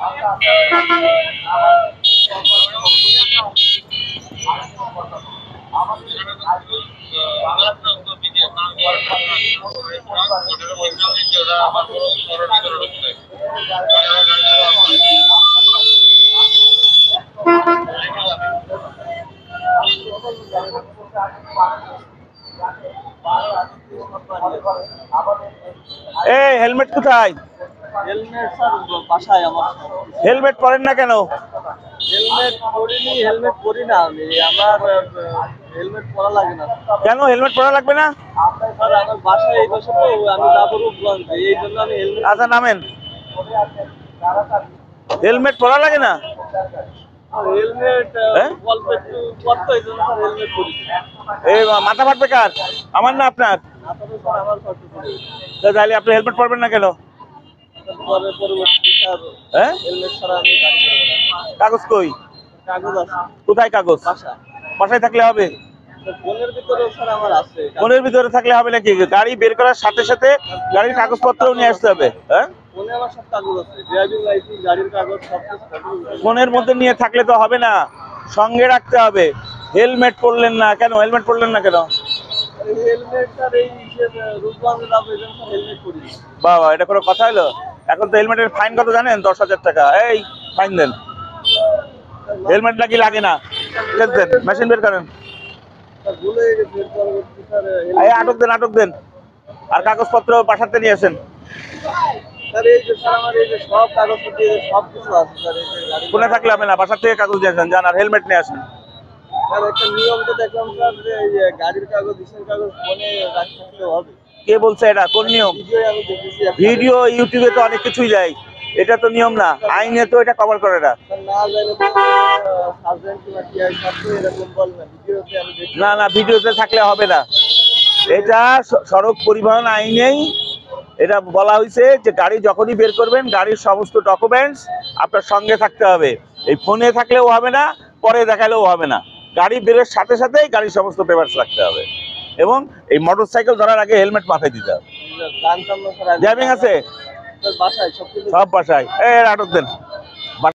এই হেলমেট কোথায়? Helmet sir বাসায় আমার। হেলমেট পরেন না কেন? হেলমেট পরিনি, হেলমেট পরি না আমি। আমার হেলমেট পরা লাগে না। কেন হেলমেট পরা লাগবে না? স্যার আমার বাসায় এই বছর তো আমি যাবো রূপগঞ্জে, এই জন্য আমি হেলমেট। আচ্ছা নামেন। হেলমেট পরা লাগে না? হেলমেট অল্প একটু পরতো, এই জন্য স্যার হেলমেট পরি। এই মাথা ফাটবে কার? আমার না আপনার? আপনাদের স্যার আমার ফাটতে পড়ে। তাহলে আপনি হেলমেট পরবেন না কেন? পরে পরবর্তী স্যার হ্যাঁ, হেলমেট ছাড়া আমি গাড়ি চালাবো না। কাগজ কই? কাগজ আছে। কোথায় কাগজ? বাসা। বাসায় থাকলে হবে? ফোনের ভিতরে স্যার আমার আছে। ফোনের ভিতরে থাকলে হবে নাকি? গাড়ি বের করার সাথে সাথে গাড়ির কাগজপত্রও নিয়ে আসতে হবে। হ্যাঁ, ফোনে আমার সব কাগজ আছে, ড্রাইভিং লাইসেন্স, গাড়ির কাগজ, সব কিছু। ফোনের মধ্যে নিয়ে থাকলে তো হবে না, সঙ্গে রাখতে হবে। হেলমেট পরলেন না কেন? হেলমেট পরলেন না কেন? হেলমেট স্যার এই রূপগঞ্জে যাবো, এই জন্য হেলমেট পরি। বাবা, এটা কোনো কথা হলো? এখন তো হেলমেটের ফাইন কত জানেন? 10,000 টাকা। এই ফাইন দেন। হেলমেট নাকি লাগে না? দেন, মেশিন বের করেন। ভুলে গেছি, পরবর্তী স্যার এই আটক দেন, আটক দেন। আর কাগজপত্র বাসাতে নিয়ে আসেন। স্যার এই যে স্যার আমার এই যে সব কাগজপত্র, এই যে সব কিছু আছে স্যার। এই যে গাড়ি ফোনে থাকলে হবে না, বাসা থেকে কাগজ নিয়ে আসেন, যান আর হেলমেট নিয়ে আসেন। স্যার একটা নিয়ম তো দেখলাম স্যার, যে এই যে গাড়ির কাগজ, ইসের কাগজ ফোনে রাখতে হবে। কে বলছে এটা? কোন নিয়ম? ভিডিও আমি দেখেছি। ভিডিও ইউটিউবে তো অনেক কিছুই যায়, এটা তো নিয়ম না, আইনে তো এটা কভার করে না। না জানি তো সার্জেন্ট কিংবা টিআই সব তো এরকম বলবেন, ভিডিওতে আমি দেখি। না না, ভিডিওতে থাকলে হবে না। এটা সড়ক পরিবহন আইনেই এটা বলা হয়েছে যে গাড়ি যখনই বের করবেন, গাড়ির সমস্ত ডকুমেন্টস আপনার সঙ্গে থাকতে হবে। এই ফোনে থাকলেও হবে না, পরে দেখালেও হবে না। গাড়ি বেরের সাথে সাথেই গাড়ির সমস্ত পেপারস রাখতে হবে। এবং এই মোটরসাইকেল ধরার আগে হেলমেট মাথায় দিতে হবে। জানতাম না স্যার। ড্রাইভিং আছে বাসায় সব কিছু। সব বাসায়। আটক দেন।